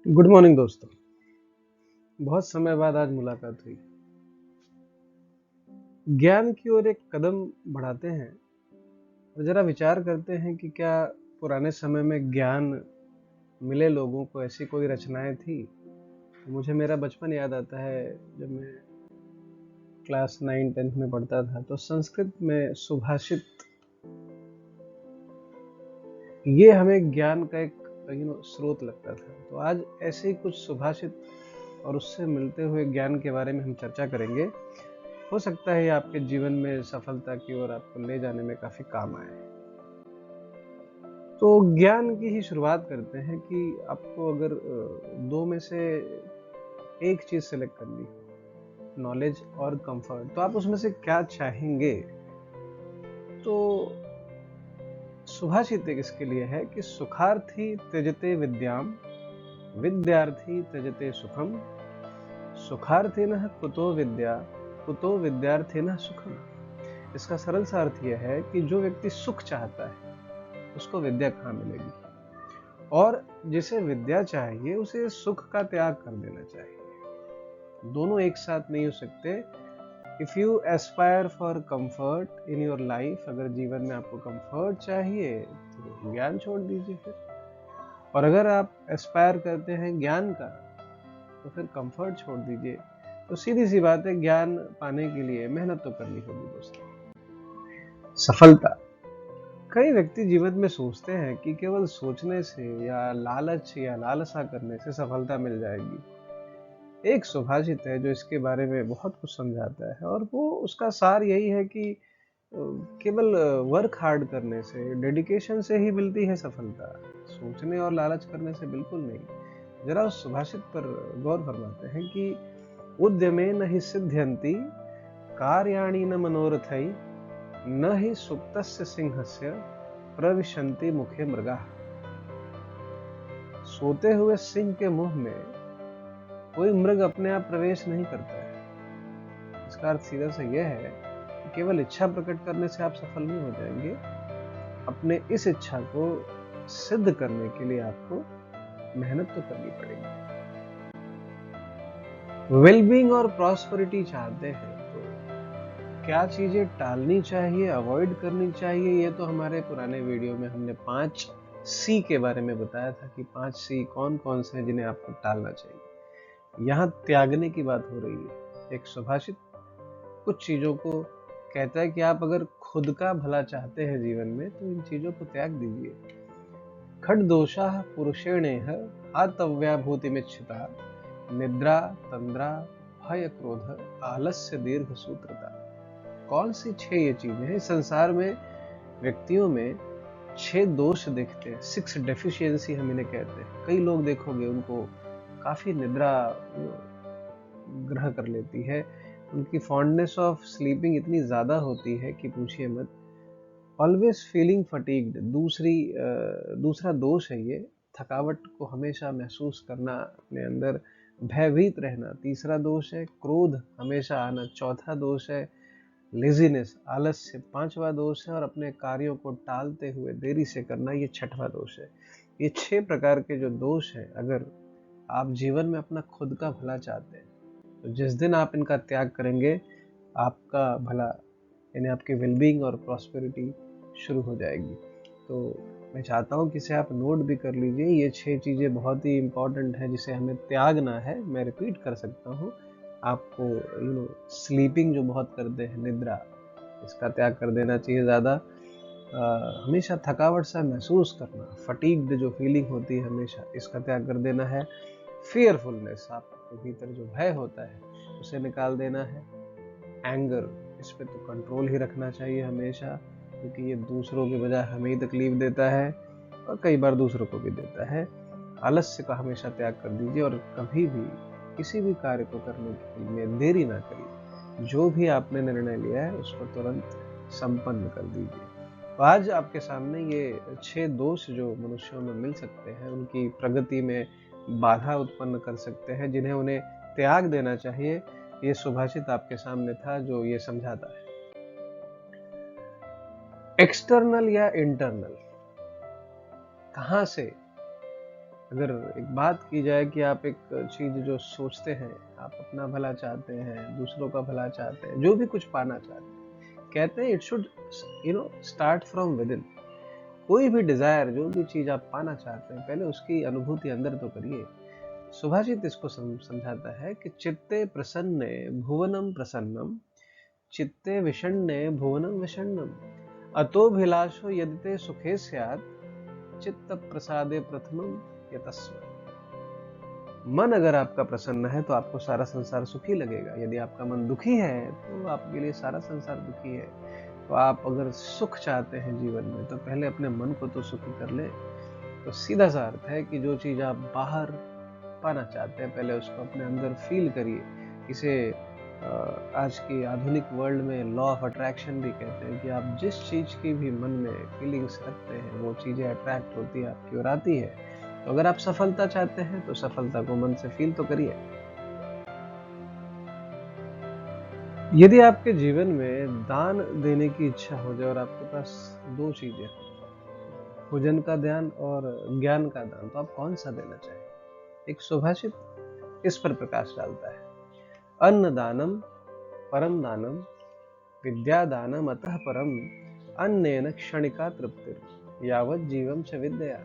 Good morning दोस्तों। बहुत समय बाद आज मुलाकात हुई। ज्ञान की ओर एक कदम बढ़ाते हैं और जरा विचार करते हैं कि क्या पुराने समय में ज्ञान मिले लोगों को ऐसी कोई रचनाएं थी। मुझे मेरा बचपन याद आता है। जब मैं क्लास 9-10 में पढ़ता था तो संस्कृत में सुभाषित, ये हमें ज्ञान का एक स्रोत लगता था। तो आज ऐसे ही कुछ सुभाषित और उससे मिलते हुए ज्ञान के बारे में हम चर्चा करेंगे। हो सकता है ये आपके जीवन में सफलता की ओर आपको ले जाने में काफी काम आए। तो ज्ञान की ही शुरुआत करते हैं कि आपको अगर दो में से एक चीज सेलेक्ट करनी हो, नॉलेज और कंफर्ट, तो आप उसमें से क्या चाहेंगे? तो सुभाषित एक इसके लिए है कि सुखार्थी त्यजते विद्याम, विद्यार्थी त्यजते सुखम, सुखार्थिनः कुतो विद्या, कुतो विद्यार्थिनः सुखम। इसका सरल सा अर्थ यह है कि जो व्यक्ति सुख चाहता है उसको विद्या कहाँ मिलेगी, और जिसे विद्या चाहिए उसे सुख का त्याग कर देना चाहिए। दोनों एक साथ नहीं हो सकते। If you Aspire for comfort in your life, अगर जीवन में आपको कंफर्ट चाहिए तो ज्ञान छोड़ दीजिए फिर, और अगर आप एस्पायर करते हैं ज्ञान का तो फिर कंफर्ट छोड़ दीजिए। तो सीधी सी बात है, ज्ञान पाने के लिए मेहनत तो करनी होगी दोस्तों। सफलता, कई व्यक्ति जीवन में सोचते हैं कि केवल सोचने से या लालच या लालसा करने से सफलता मिल जाएगी। एक सुभाषित है जो इसके बारे में बहुत कुछ समझाता है, और वो उसका सार यही है कि केवल वर्क हार्ड करने से, डेडिकेशन से ही मिलती है सफलता, सोचने और लालच करने से बिल्कुल नहीं। जरा उस सुभाषित पर गौर फरमाते हैं कि उद्यमेन हि सिद्ध्यन्ति कार्याणि न मनोरथै, न हि सुप्तस्य सिंहस्य प्रविशन्ति मुखे मृगाः। सोते हुए सिंह के मुंह में कोई मृग अपने आप प्रवेश नहीं करता है। इसका अर्थ सीधा सा यह है कि केवल इच्छा प्रकट करने से आप सफल नहीं हो जाएंगे। अपने इस इच्छा को सिद्ध करने के लिए आपको मेहनत तो करनी पड़ेगी। वेलबींग और प्रॉस्पेरिटी चाहते हैं तो क्या चीजें टालनी चाहिए, अवॉइड करनी चाहिए? ये तो हमारे पुराने वीडियो में हमने 5 सी के बारे में बताया था कि 5 सी कौन कौन से हैं जिन्हें आपको टालना चाहिए। यहाँ त्यागने की बात हो रही है। एक सुभाषित कुछ चीजों को कहता है कि आप अगर खुद का भला चाहते हैं जीवन में तो इन चीजों को त्याग दीजिए। खड दोषाः पुरुषेणेह हातव्या भूतिमिच्छिता, निद्रा तंद्रा भय क्रोध आलस्य दीर्घ सूत्रता। कौन सी 6 ये चीजें हैं? इस संसार में व्यक्तियों में 6 दोष दिखते हैं, 6 डेफिशिएंसी हम इन्हें कहते हैं। कई लोग देखोगे उनको काफी निद्रा ग्रह कर लेती है, उनकी फॉन्डनेस ऑफ स्लीपिंग इतनी ज्यादा होती है कि पूछिए मत। ऑलवेज फीलिंग फटीग्ड दूसरा दोष है ये। थकावट को हमेशा महसूस करना, अपने अंदर भयभीत रहना तीसरा दोष है। क्रोध हमेशा आना चौथा दोष है। लेजीनेस, आलस्य पांचवा दोष है, और अपने कार्यों को टालते हुए देरी से करना ये छठवां दोष है। ये 6 प्रकार के जो दोष हैं, अगर आप जीवन में अपना खुद का भला चाहते हैं तो जिस दिन आप इनका त्याग करेंगे, आपका भला यानी आपकी वेलबींग और प्रॉस्पेरिटी शुरू हो जाएगी। तो मैं चाहता हूँ कि इसे आप नोट भी कर लीजिए। ये 6 चीज़ें बहुत ही इंपॉर्टेंट है जिसे हमें त्यागना है। मैं रिपीट कर सकता हूँ आपको। स्लीपिंग जो बहुत करते हैं, निद्रा, इसका त्याग कर देना चाहिए ज़्यादा। हमेशा थकावट सा महसूस करना, फटीग्ड जो फीलिंग होती है हमेशा, इसका त्याग कर देना है। फियरफुलनेस, आपके भीतर जो भय होता है उसे निकाल देना है। एंगर, इस पे तो कंट्रोल ही रखना चाहिए हमेशा, क्योंकि ये दूसरों के बजाय हमें ही तकलीफ देता है और कई बार दूसरों को भी देता है। आलस्य का हमेशा त्याग कर दीजिए, और कभी भी किसी भी कार्य को करने के लिए देरी ना करिए। जो भी आपने निर्णय लिया है उसको तुरंत संपन्न कर दीजिए। तो आज आपके सामने ये 6 दोष जो मनुष्यों में मिल सकते हैं, उनकी प्रगति में बाधा उत्पन्न कर सकते हैं, जिन्हें उन्हें त्याग देना चाहिए, ये सुभाषित आपके सामने था जो ये समझाता है। एक्सटर्नल या इंटरनल, कहां से अगर एक बात की जाए कि आप एक चीज जो सोचते हैं, आप अपना भला चाहते हैं, दूसरों का भला चाहते हैं, जो भी कुछ पाना चाहते हैं, कहते हैं it should start from with in. कोई भी डिजायर, जो भी चीज आप पाना चाहते हैं, पहले उसकी अनुभूति अंदर तो करिए। सुभाषित इसको समझाता है कि चित्ते प्रसन्ने भुवनम प्रसन्नम, चित्ते विषण्णे भुवनम विषण्णम, अतोभिलाषो यदिते सुखे स्यात्, चित्त प्रसादे प्रथमम यतस्व। मन अगर आपका प्रसन्न है तो आपको सारा संसार सुखी लगेगा। यदि आपका मन दुखी है तो आपके लिए सारा संसार दुखी है। तो आप अगर सुख चाहते हैं जीवन में, तो पहले अपने मन को तो सुखी कर ले। तो सीधा सा अर्थ है कि जो चीज आप बाहर पाना चाहते हैं, पहले उसको अपने अंदर फील करिए। इसे आज की आधुनिक वर्ल्ड में लॉ ऑफ अट्रैक्शन भी कहते हैं कि आप जिस चीज की भी मन में फीलिंग्स रखते हैं, वो चीजें अट्रैक्ट होती है, आपकी ओर आती है। तो अगर आप सफलता चाहते हैं तो सफलता को मन से फील तो करिए। यदि आपके जीवन में दान देने की इच्छा हो जाए और आपके पास दो चीजें हो, भोजन का दान और ज्ञान का दान, तो आप कौन सा देना चाहेंगे? एक सुभाषित इस पर प्रकाश डालता है, अन्न दानम परम दानम, विद्या दानम अतः परम, अन्नेन क्षणिका तृप्तिर यावत जीवम च विद्या।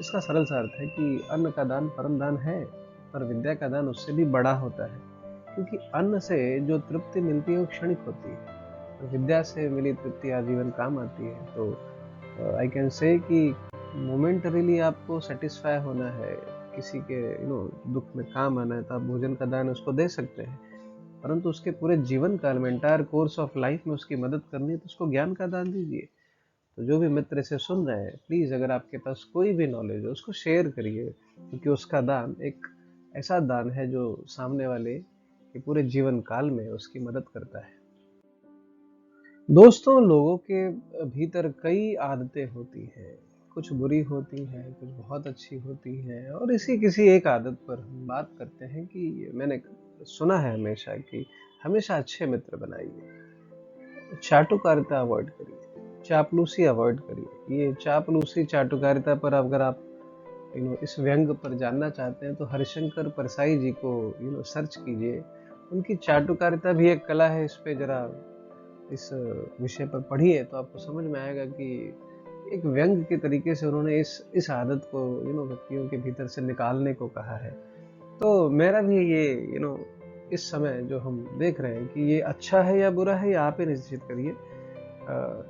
इसका सरल सा अर्थ है कि अन्न का दान परम दान है, पर विद्या का दान उससे भी बड़ा होता है, क्योंकि अन्न से जो तृप्ति मिलती है वो क्षणिक होती है, और विद्या से मिली तृप्ति आजीवन काम आती है। तो आई कैन से कि मोमेंटरीली आपको सेटिस्फाई होना है, किसी के दुख में काम आना है, तो आप भोजन का दान उसको दे सकते हैं, परंतु उसके पूरे जीवन काल में, एंटायर कोर्स ऑफ लाइफ में उसकी मदद करनी है, तो उसको ज्ञान का दान दीजिए। तो जो भी मित्र इसे सुन रहे हैं, प्लीज अगर आपके पास कोई भी नॉलेज हो उसको शेयर करिए, क्योंकि उसका दान एक ऐसा दान है जो सामने वाले के पूरे जीवन काल में उसकी मदद करता है। दोस्तों, लोगों के भीतर कई आदतें होती हैं, कुछ बुरी होती हैं, कुछ बहुत अच्छी होती हैं, और इसी किसी एक आदत पर हम बात करते हैं कि मैंने सुना है हमेशा कि हमेशा अच्छे मित्र बनाइए, चाटुकारिता अवॉइड करिए, चापलूसी अवॉइड करिए। ये चापलूसी चाटुकारिता पर अगर आप इस व्यंग पर जानना चाहते हैं तो हरिशंकर परसाई जी को सर्च कीजिए। उनकी चाटुकारिता भी एक कला है, इस पे जरा इस विषय पर पढ़िए तो आपको समझ में आएगा कि एक व्यंग के तरीके से उन्होंने इस आदत को व्यक्तियों के भीतर से निकालने को कहा है। तो मेरा भी ये इस समय जो हम देख रहे हैं कि ये अच्छा है या बुरा है, ये आप ही निश्चित करिए।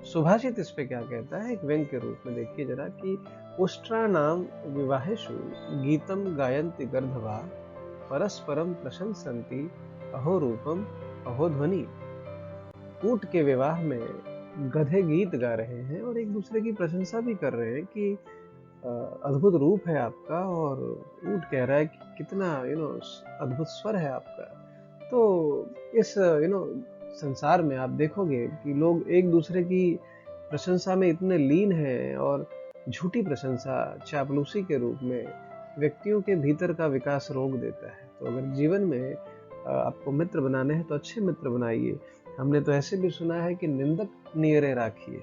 सुभाषित इस पे क्या कहता है, एक व्यंग के रूप में देखिए जरा कि उष्ट्राणाम विवाहेषु गीतम गायन्ति गर्धवा, परस्परम प्रशंसन्ति अहो रूपम अहो ध्वनि। ऊंट के विवाह में गधे गीत गा रहे हैं और एक दूसरे की प्रशंसा भी कर रहे हैं कि अद्भुत रूप है आपका, और ऊंट कह रहा है कि कितना अद्भुत स्वर है आपका। तो इस संसार में आप देखोगे कि लोग एक दूसरे की प्रशंसा में इतने लीन हैं, और झूठी प्रशंसा चापलूसी के रूप में व्यक्तियों के भीतर का विकास रोक देता है। तो अगर जीवन में आपको मित्र बनाने हैं तो अच्छे मित्र बनाइए। हमने तो ऐसे भी सुना है कि निंदक नियरे राखिए,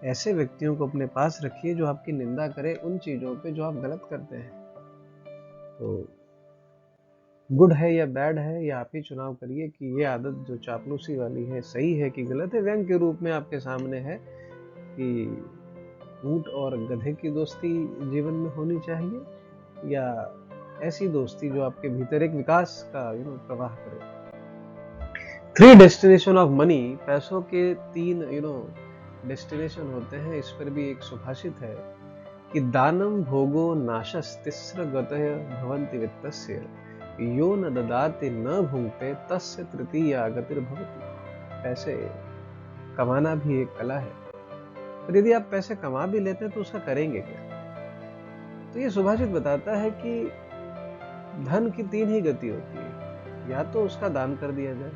ऐसे व्यक्तियों को अपने पास रखिए जो आपकी निंदा करे उन चीजों पे जो आप गलत करते हैं। तो गुड है या बैड है, ये आप ही चुनाव करिए कि ये आदत जो चापलूसी वाली है सही है कि गलत है। व्यंग के रूप में आपके सामने है कि ऊंट और गधे की दोस्ती जीवन में होनी चाहिए, या ऐसी दोस्ती जो आपके भीतर एक विकास का प्रवाह करे। 3 डेस्टिनेशन ऑफ मनी, पैसों के 3 डेस्टिनेशन होते हैं। इस पर भी एक सुभाषित है कि दानम भोगो नाशस तिस्र गतय भवन्ति वित्तस्य, यो न ददाति न भुंक्ते तस्य तृतीया गतिर्भवति। पैसे कमाना भी एक कला है, पर यदि आप पैसे कमा भी लेते हैं तो उसका करेंगे क्या? तो ये सुभाषित बताता है कि धन की 3 ही गति होती है, या तो उसका दान कर दिया जाए,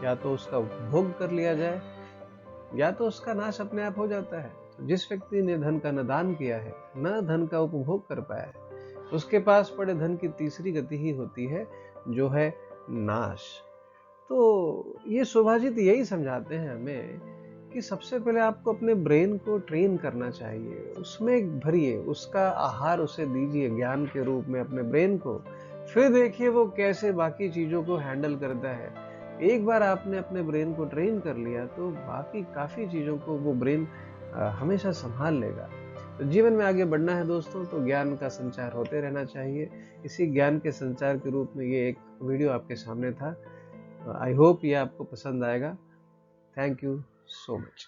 या तो उसका उपभोग कर लिया जाए, या तो उसका नाश अपने आप हो जाता है। तो जिस व्यक्ति ने धन का न दान किया है, न धन का उपभोग कर पाया है, उसके पास पड़े धन की तीसरी गति ही होती है, जो है नाश। तो ये सुभाषित यही समझाते हैं हमें कि सबसे पहले आपको अपने ब्रेन को ट्रेन करना चाहिए, उसमें भरिए, उसका आहार उसे दीजिए ज्ञान के रूप में अपने ब्रेन को। फिर देखिए वो कैसे बाकी चीज़ों को हैंडल करता है। एक बार आपने अपने ब्रेन को ट्रेन कर लिया तो बाकी काफ़ी चीज़ों को वो ब्रेन हमेशा संभाल लेगा। तो जीवन में आगे बढ़ना है दोस्तों, तो ज्ञान का संचार होते रहना चाहिए। इसी ज्ञान के संचार के रूप में ये एक वीडियो आपके सामने था। आई होप ये आपको पसंद आएगा। Thank you so much.